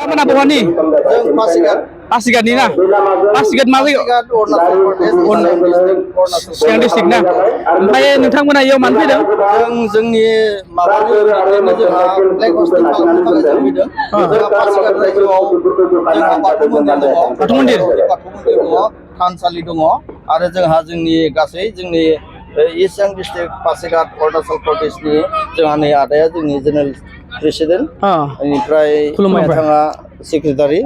Mana bawani? Pasigat ni na. Pasigat mawi. Siang district na. May notangmana yaw man fैदों? जोंनि माबानिफ्रायनो जोंहा black hosting खालामनो थाखाय जों फैदों। जोंहा पासिघाट रायजोआव जोंहा बाथौ मन्दिर दङ। बाथौ मन्दिर दङ, थानसालि दङ आरो जोंहा जोंनि गासै जोंनि इस्ट सियां डिस्ट्रिक्ट पासिघाट अरुणाचल प्रदेशनि जोंहा नै आदाया जोंनि जेनेरेल प्रेसिडेन्ट बेनिफ्राय बिथाङा सेक्रेटारि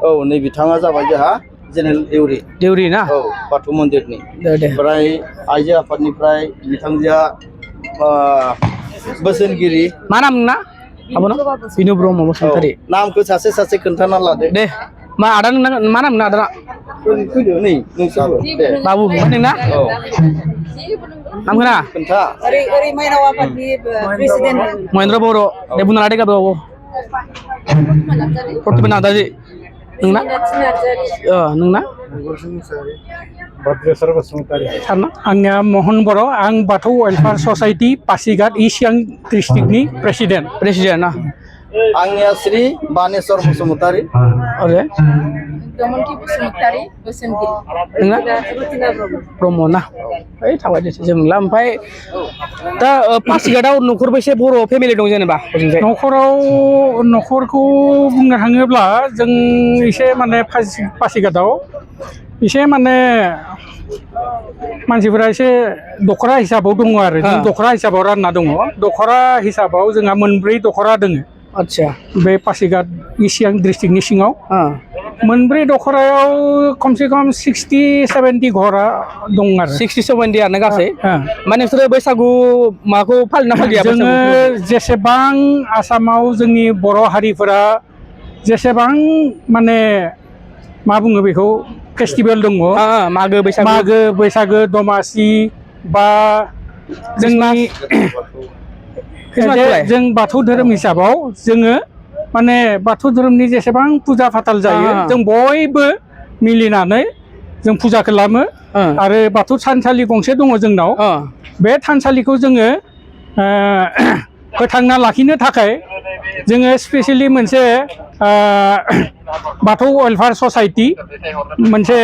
औ नै बिथाङा जाबाय जोंहा जेनेरेल देउरि ना औ बाथौ मन्दिरनि ओमफ्राय आइजो आफादनिफ्राय बिथांजोआ बोसोनगिरि मा नाम नोंना आब'ना बिनु ब्रह्म बसुमतारी नामखौ सासे खोन्थाना लादो दे मा आदा नोंना मा नाम नोंना आदा फैदो नै नोंसोरबो दे बाबु मा नोंना औ नाम खोना खोन्था ओरै माइनाव आफादनि प्रेसिडेन्ट महेन्द्र बर' दे बुंना लादो गाबो प्रतिमा नार्जारि नोंना नोंना भद्रेश्वर बसुमतारी आंनिया महन बर' आं बाथौ वेलफेयार ससाइटि पासिघाट इस्ट सियां डिस्ट्रिक्टनि प्रेसिडेन्ट ना आंनिया श्री बानेश्वर बसुमतारी अरे दमनथि बसुमतारी बोसोनगिरि नोंना ब्रह्म ना ओइ थाबाय दे जोंला ओमफ्राय दा पासिघाटआव न'खरबेसे बर' फेमिलि दं जेनेबा न'खरखौ बुंनो थाङोब्ला जों एसे माने पासिघाटआव एसे माने मानसिफोरा एसे दखरा हिसाबाव दङ आरो जों दखरा हिसाबाव रानना दङ दखरा हिसाबाव जोंहा मोनब्रै दखरा दङ आच्छा बे पासिघाट इस्ट सियां डिस्ट्रिक्टनि सिङाव मोनब्रै दखरायाव खमसे खम 60-70 घरा दं आरो 60-70 आनो गासै माने नोंसोरो बैसागु माखौ फालिना फालिया जोङो जेसेबां आसामाव जोंनि बर' हारिफोरा जेसेबां माने मा बुङो बेखौ फेस्टिभेल दङ मागो बैसागो दमासि बा जोंनि जों बाथौ धोरोम हिसाबाव जोङो माने बाथौ धोरोमनि जेसेबां फुजा फाथाल जायो जों बयबो मिलिनानै जों फुजा खालामो आरो बाथौ थानसालि गंसे दङ जोंनाव बे थानसालिखौ जोङो फोथांना लाखिनो थाखाय जोङो स्पेसियेलि मोनसे बाथौ वेलफेयार ससाइटि मोनसे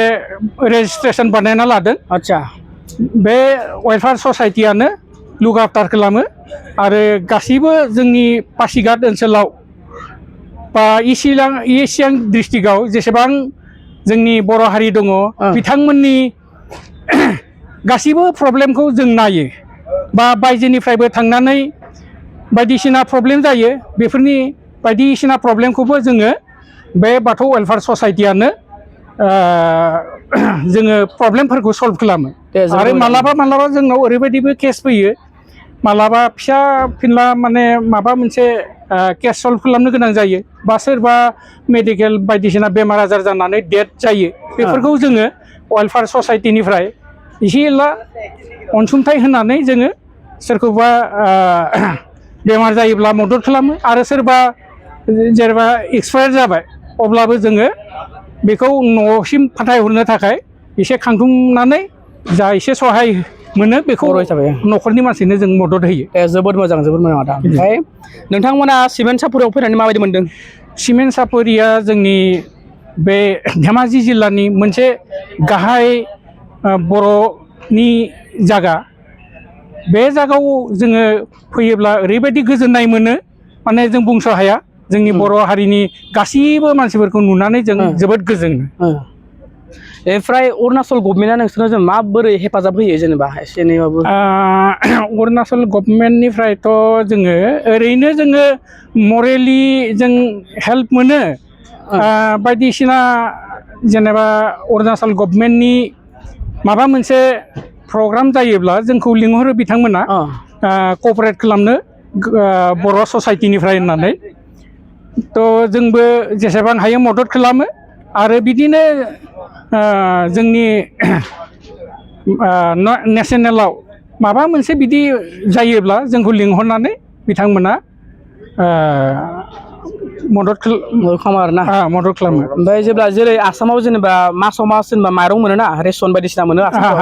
रेजिस्ट्रेसन बानायना लादों आच्छा बे वेलफेयार ससाइटियानो लुक आफ्टार खालामो आरो गासैबो जोंनि पासिघाट ओनसोलाव बा इस्ट सियां डिस्ट्रिक्टआव जेसेबां जोंनि बर' हारि दङ बिथांमोननि गासैबो प्रब्लेमखौ जों नायो बा बायजोनिफ्रायबो थांनानै बायदिसिना प्रब्लेम जायो बेफोरनि बायदिसिना प्रब्लेमखौबो जोङो बे बाथौ वेलफेयार ससाइटियानो जोङो प्रब्लेमफोरखौ सल्भ खालामो आरो मालाबा जोंनाव ओरैबायदिबो केस फैयो मालाबा फिसा फिनला माने माबा मोनसे केस सल्भ खालामनो गोनां जायो बा सोरबा मेडिकेल बायदिसिना बेमार आजार जानानै डेथ जायो बेफोरखौ जोङो वेलफेयार ससाइटिनिफ्राय एसे एला अनसुंथाइ होनानै जोङो सोरखौबा बेमार जायोब्ला मदद खालामो आरो सोरबा जेनेबा एक्सपायार जाबाय अब्लाबो जोङो बेखौ न'सिम फाथायहरनो थाखाय एसे खांथुमनानै जा एसे सहाय मोनो बेखौ न'खरनि मानसिनो जों मदद होयो जोबोद मोजां आदा ओमफ्राय नोंथांमोना सिमेन्ट सापरियाव फैनानै माबायदि मोनदों सिमेन्ट सापरिया जोंनि बे धेमाजि जिल्लानि मोनसे गाहाय बर'नि जायगा बे जायगायाव जोङो फैयोब्ला ओरैबायदि गोजोननाय मोनो माने जों बुंस' हाया जोंनि बर' हारिनि गासैबो मानसिफोरखौ नुनानै जों जोबोद गोजोनो ओमफ्राय अरुणाचल गभर्नमेन्टआ नोंसोरनो जों माबोरै हेफाजाब होयो जेनेबा एसे एनैबाबो अरुणाचल गभर्नमेन्टनिफ्रायथ' जोङो ओरैनो जोङो मरेलि जों हेल्प मोनो बायदिसिना जेनेबा अरुणाचल गभर्नमेन्टनि माबा मोनसे प्रग्राम जायोब्ला जोंखौ लिंहरो बिथांमोना कअपारेट खालामनो बर' ससाइटिनिफ्राय होननानै थ' जोंबो जेसेबां हायो मदद खालामो आरो बिदिनो जोंनि नेसनेलाव माबा मोनसे बिदि जायोब्ला जोंखौ लिंहरनानै बिथांमोना मदद खालामो आरोना मदद खालामो ओमफ्राय जेब्ला जेरै आसामाव जेनेबा मासाव मास जेनेबा माइरं मोनोना रेसन बायदिसिना मोनो आसामाव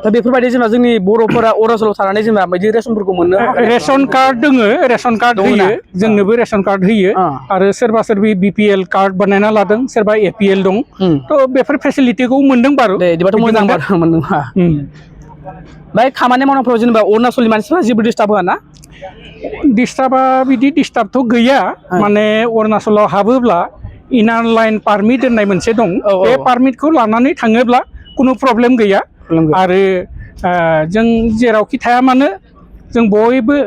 दा बेफोरबायदि जेनेबा जोंनि बर'फोरा अरुणाचलाव थानानै जेनेबा बायदि रेसनफोरखौ मोननो रेशन कार्ड दोङो रेशन कार्ड होयो जोंनोबो रेशन कार्ड होयो आरो सोरबा सोरबि BPL कार्ड बानायना लादों सोरबा APL दं थ' बेफोर फेसिलिटिखौ मोनदों बारु दे बिदिबाथ' मोजां बारु मोनदों ओमफ्राय खामानि मावनायफ्राव जेनेबा अरुणाचलनि मानसिफ्रा जेबो डिस्टार्ब होआ ना डिस्टार्बा बिदि डिस्टार्बथ' गैया माने अरुणाचलाव हाबोब्ला इनार लाइन पारमिट होननाय मोनसे दं बे पारमिटखौ लानानै थाङोब्ला खुनु प्रब्लेम गैया आरो जों जेरावखि थाया मानो जों बयबो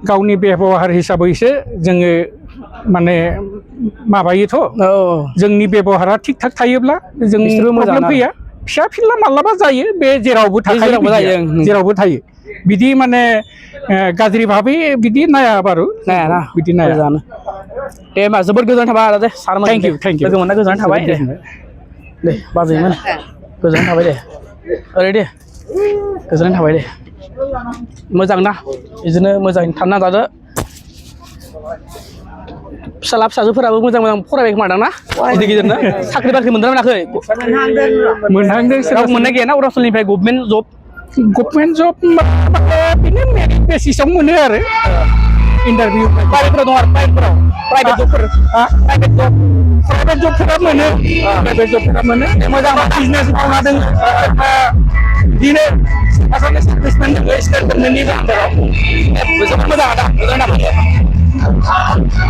गावनि बेबहार हिसाबैसो जोङो माने माबायोथ' जोंनि बेबहारा थिग थाक थायोब्ला जों प्रब्लेम फैया फिसा फिनला माब्लाबा जायो बे जेरावबो थायो बिदि माने गाज्रि भाबै बिदि नाया बारु नायाना बिदि नाया जानो दे होमबा जोबोद गोजोननाय थाबाय आदा दे सार थेंक इउ लोगो मोनना गोजोननाय थाबाय दे बाजैमोन गोजोननाय थाबाय दे ओरै दे गोजोननाय थाबाय दे मोजां ना बिदिनो मोजाङै थानो नाजादो फिसाला फिसाजोफोराबो मोजां मोजां फरायबाय खोमा ना गिदिर गिदिरनो साख्रि बाख्रि मोनदों मोनाखै मोनहांदों रावबो मोननाय गैयाना अरुणाचलनिफ्राय गभर्नमेन्ट जब बिनो मेरिट बेसिसाव मोनो आरो इन्टारभिउ प्राइभेटफोराव दं आरो प्राइभेट जबफोरा मोनो मोजां बिजनेस मावनादों बिदिनो आसामनि सार्भिसमेन स्टेट गभर्नमेन्टनि आन्दाराव मोजां आदा